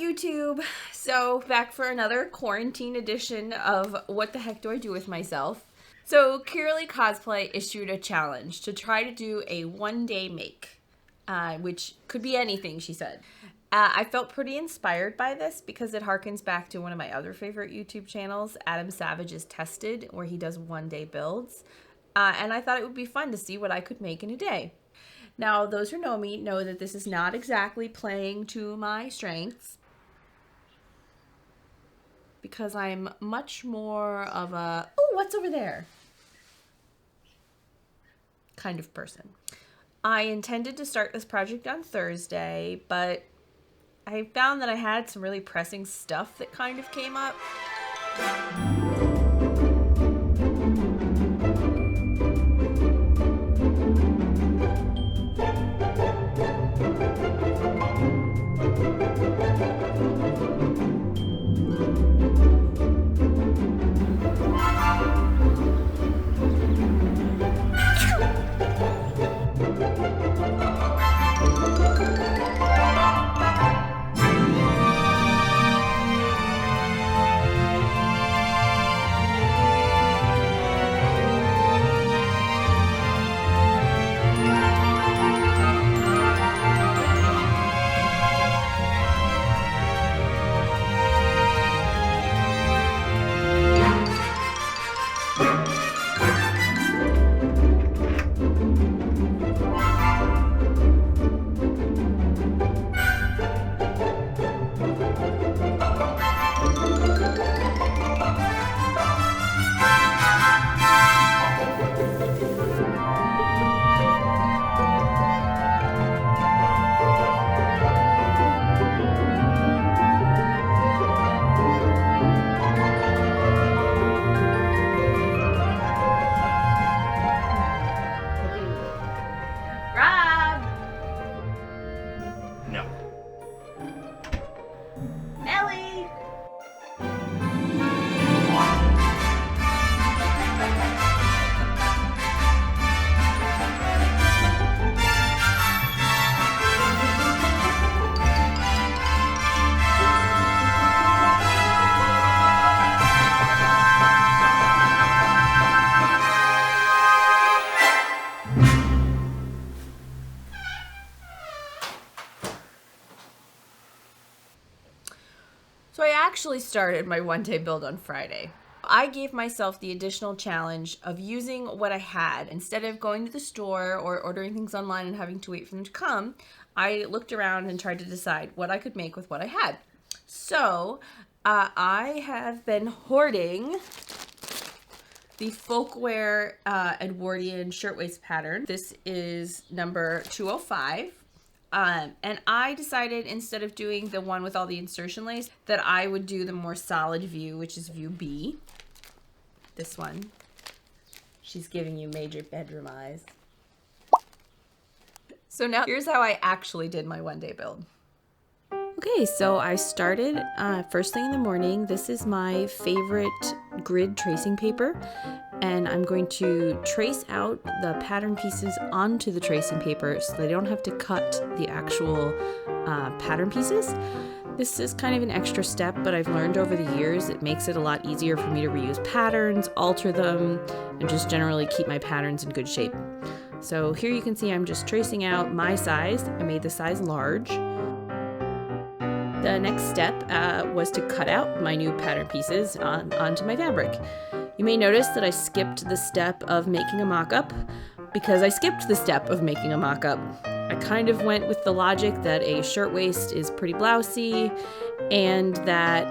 YouTube! So back for another quarantine edition of What the Heck Do I Do With Myself? So Kiriliee Cosplay issued a challenge to try to do a one-day make, which could be anything, she said. I felt pretty inspired by this because it harkens back to one of my other favorite YouTube channels, Adam Savage's Tested, where he does one-day builds. And I thought it would be fun to see what I could make in a day. Now, those who know me know that this is not exactly playing to my strengths because I'm much more of a, oh, what's over there? Kind of person. I intended to start this project on Thursday, but I found that I had some really pressing stuff that kind of came up. So I actually started my one-day build on Friday. I gave myself the additional challenge of using what I had. Instead of going to the store or ordering things online and having to wait for them to come, I looked around and tried to decide what I could make with what I had. So I have been hoarding the Folkwear Edwardian Shirtwaist pattern. This is number 205. And I decided instead of doing the one with all the insertion lace that I would do the more solid view, which is view B. This one. She's giving you major bedroom eyes. So now here's how I actually did my one-day build. Okay, so I started first thing in the morning. This is my favorite grid tracing paper. And I'm going to trace out the pattern pieces onto the tracing paper so they don't have to cut the actual pattern pieces. This is kind of an extra step, but I've learned over the years it makes it a lot easier for me to reuse patterns, alter them, and just generally keep my patterns in good shape. So here you can see I'm just tracing out my size. I made the size large. The next step was to cut out my new pattern pieces onto my fabric. You may notice that I skipped the step of making a mock-up because I skipped the step of making a mock-up. I kind of went with the logic that a shirtwaist is pretty blousy and that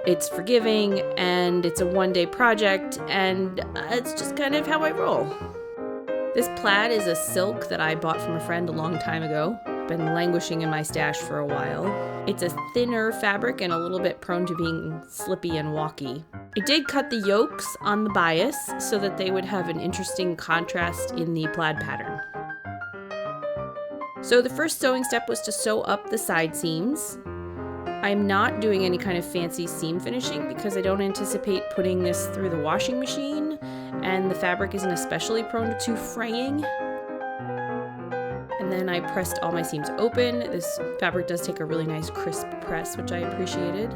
it's forgiving and it's a one-day project and it's just kind of how I roll. This plaid is a silk that I bought from a friend a long time ago. Been languishing in my stash for a while. It's a thinner fabric and a little bit prone to being slippy and walky. I did cut the yokes on the bias so that they would have an interesting contrast in the plaid pattern. So the first sewing step was to sew up the side seams. I'm not doing any kind of fancy seam finishing because I don't anticipate putting this through the washing machine and the fabric isn't especially prone to fraying. And then I pressed all my seams open. This fabric does take a really nice crisp press, which I appreciated.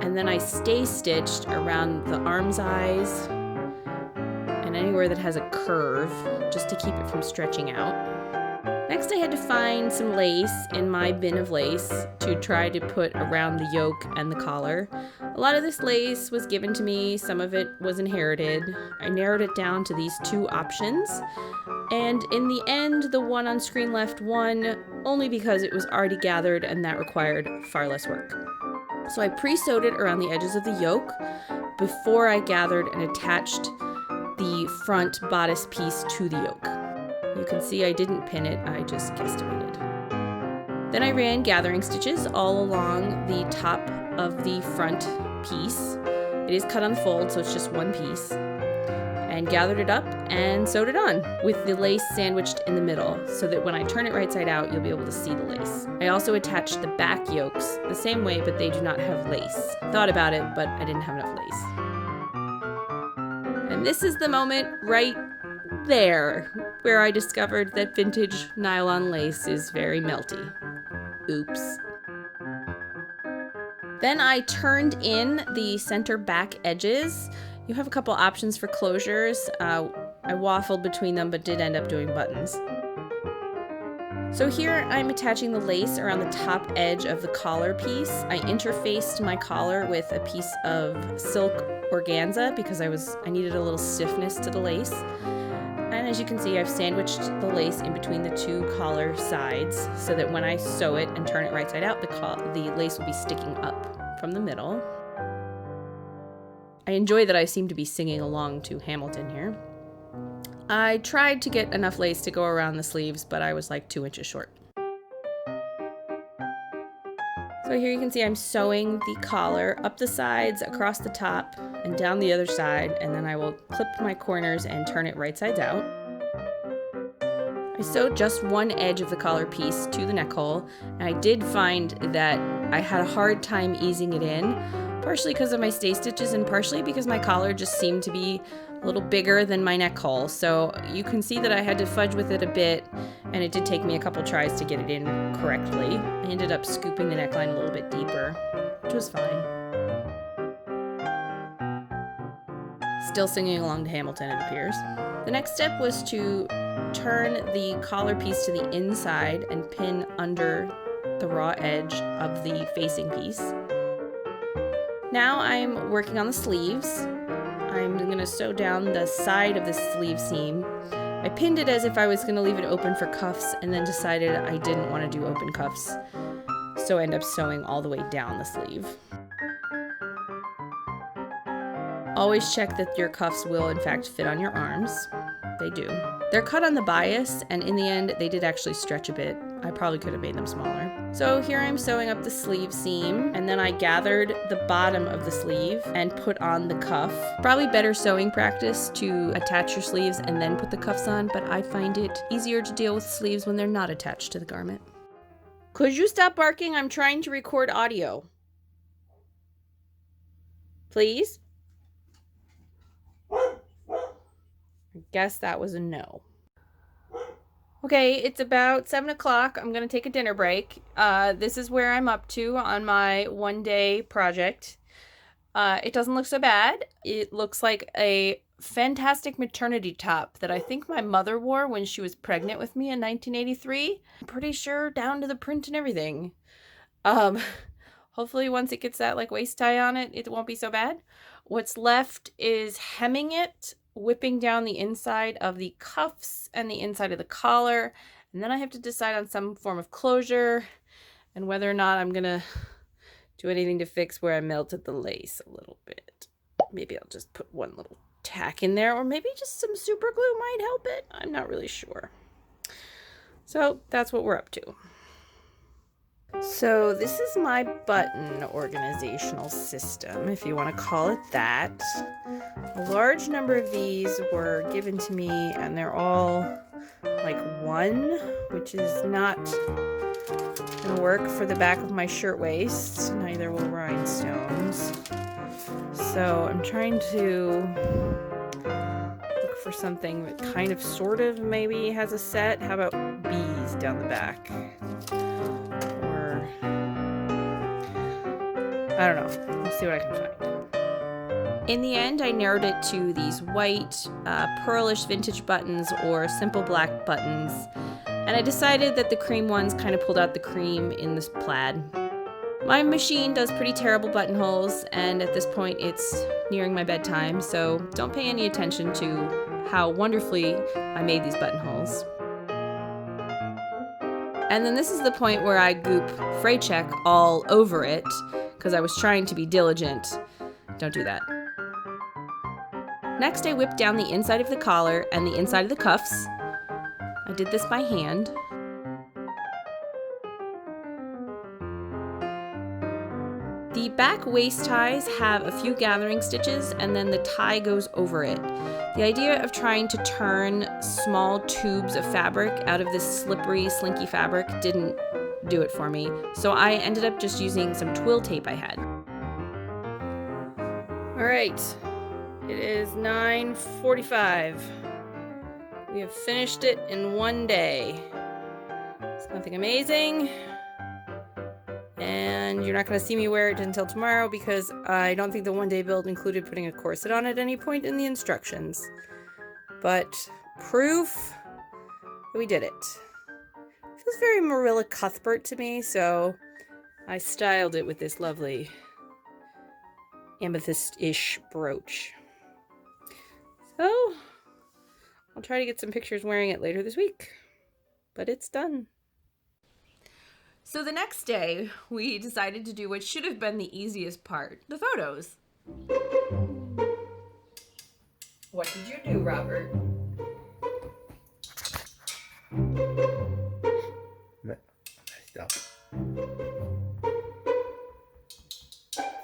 And then I stay stitched around the arm's eyes and anywhere that has a curve, just to keep it from stretching out. Next, I had to find some lace in my bin of lace to try to put around the yoke and the collar. A lot of this lace was given to me, some of it was inherited. I narrowed it down to these two options, and in the end, the one on screen left won, only because it was already gathered and that required far less work. So I pre-sewed it around the edges of the yoke before I gathered and attached the front bodice piece to the yoke. You can see I didn't pin it, I just guesstimated. Then I ran gathering stitches all along the top of the front piece. It is cut on the fold, so it's just one piece. And gathered it up and sewed it on with the lace sandwiched in the middle so that when I turn it right side out, you'll be able to see the lace. I also attached the back yokes the same way, but they do not have lace. Thought about it, but I didn't have enough lace. And this is the moment right there where I discovered that vintage nylon lace is very melty. Oops. Then I turned in the center back edges. You have a couple options for closures. I waffled between them, but did end up doing buttons. So here I'm attaching the lace around the top edge of the collar piece. I interfaced my collar with a piece of silk organza because I needed a little stiffness to the lace. And as you can see, I've sandwiched the lace in between the two collar sides so that when I sew it and turn it right side out, the lace will be sticking up from the middle. I enjoy that I seem to be singing along to Hamilton here. I tried to get enough lace to go around the sleeves, but I was like 2 inches short. So here you can see I'm sewing the collar up the sides, across the top, and down the other side, and then I will clip my corners and turn it right sides out. I sewed just one edge of the collar piece to the neck hole, and I did find that I had a hard time easing it in, partially because of my stay stitches and partially because my collar just seemed to be a little bigger than my neck hole. So you can see that I had to fudge with it a bit, and it did take me a couple tries to get it in correctly. I ended up scooping the neckline a little bit deeper, which was fine. Still singing along to Hamilton, it appears. The next step was to turn the collar piece to the inside and pin under the raw edge of the facing piece. Now I'm working on the sleeves. I'm going to sew down the side of the sleeve seam. I pinned it as if I was going to leave it open for cuffs and then decided I didn't want to do open cuffs, so I end up sewing all the way down the sleeve. Always check that your cuffs will in fact fit on your arms. They do. They're cut on the bias, and in the end they did actually stretch a bit. I probably could have made them smaller. So here I'm sewing up the sleeve seam, and then I gathered the bottom of the sleeve and put on the cuff. Probably better sewing practice to attach your sleeves and then put the cuffs on, but I find it easier to deal with sleeves when they're not attached to the garment. Could you stop barking? I'm trying to record audio. Please? I guess that was a no. Okay, it's about 7 o'clock. I'm going to take a dinner break. This is where I'm up to on my one-day project. It doesn't look so bad. It looks like a fantastic maternity top that I think my mother wore when she was pregnant with me in 1983. I'm pretty sure down to the print and everything. Hopefully once it gets that like waist tie on it, it won't be so bad. What's left is hemming it, whipping down the inside of the cuffs and the inside of the collar, and then I have to decide on some form of closure and whether or not I'm gonna do anything to fix where I melted the lace a little bit. Maybe I'll just put one little tack in there, or maybe just some super glue might help it. I'm not really sure. So that's what we're up to. So this is my button organizational system, if you want to call it that. A large number of these were given to me, and they're all like one, which is not going to work for the back of my shirtwaist. Neither will rhinestones. So I'm trying to look for something that kind of sort of maybe has a set. How about bees down the back? Or I don't know. Let's see what I can find. In the end, I narrowed it to these white, pearlish vintage buttons or simple black buttons. And I decided that the cream ones kind of pulled out the cream in this plaid. My machine does pretty terrible buttonholes, and at this point it's nearing my bedtime, so don't pay any attention to how wonderfully I made these buttonholes. And then this is the point where I goop fray check all over it, because I was trying to be diligent. Don't do that. Next, I whipped down the inside of the collar and the inside of the cuffs. I did this by hand. The back waist ties have a few gathering stitches and then the tie goes over it. The idea of trying to turn small tubes of fabric out of this slippery, slinky fabric didn't do it for me, so I ended up just using some twill tape I had. Alright, it is 9:45. We have finished it in one day. It's nothing amazing. And you're not going to see me wear it until tomorrow because I don't think the one-day build included putting a corset on at any point in the instructions. But proof that we did it. It feels very Marilla Cuthbert to me, so I styled it with this lovely amethyst-ish brooch. So I'll try to get some pictures wearing it later this week. But it's done. So the next day, we decided to do what should have been the easiest part, the photos. What did you do, Robert? Messed up.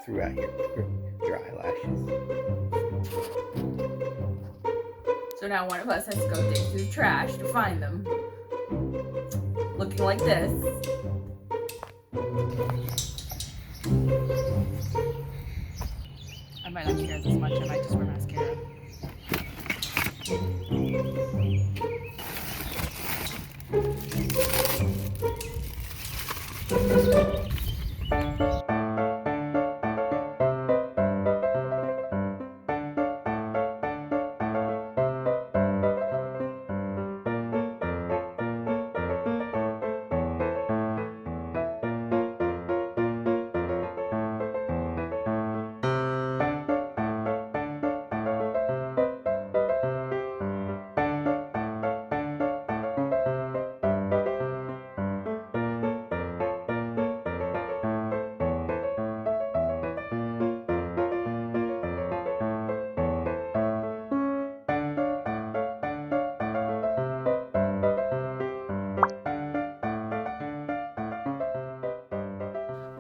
Threw out your eyelashes. So now one of us has to go dig through the trash to find them. Looking like this. I might not care this much, I might just wear mascara.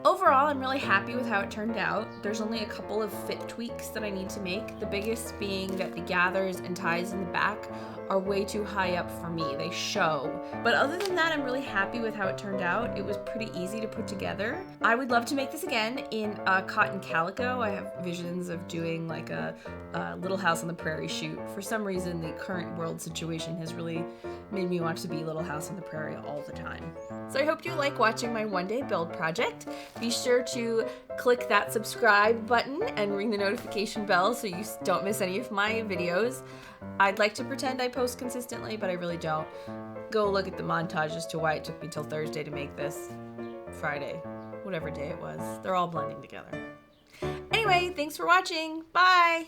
Overall, I'm really happy with how it turned out. There's only a couple of fit tweaks that I need to make, the biggest being that the gathers and ties in the back are way too high up for me. They show. But other than that, I'm really happy with how it turned out. It was pretty easy to put together. I would love to make this again in cotton calico. I have visions of doing like a Little House on the Prairie shoot. For some reason, the current world situation has really made me want to be Little House on the Prairie all the time. So I hope you like watching my one-day build project. Be sure to click that subscribe button and ring the notification bell so you don't miss any of my videos. I'd like to pretend I post consistently, but I really don't. Go look at the montage as to why it took me till Thursday to make this. Friday, whatever day it was. They're all blending together. Anyway, thanks for watching. Bye!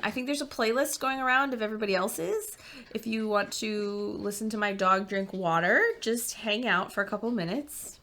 I think there's a playlist going around of everybody else's. If you want to listen to my dog drink water, just hang out for a couple minutes.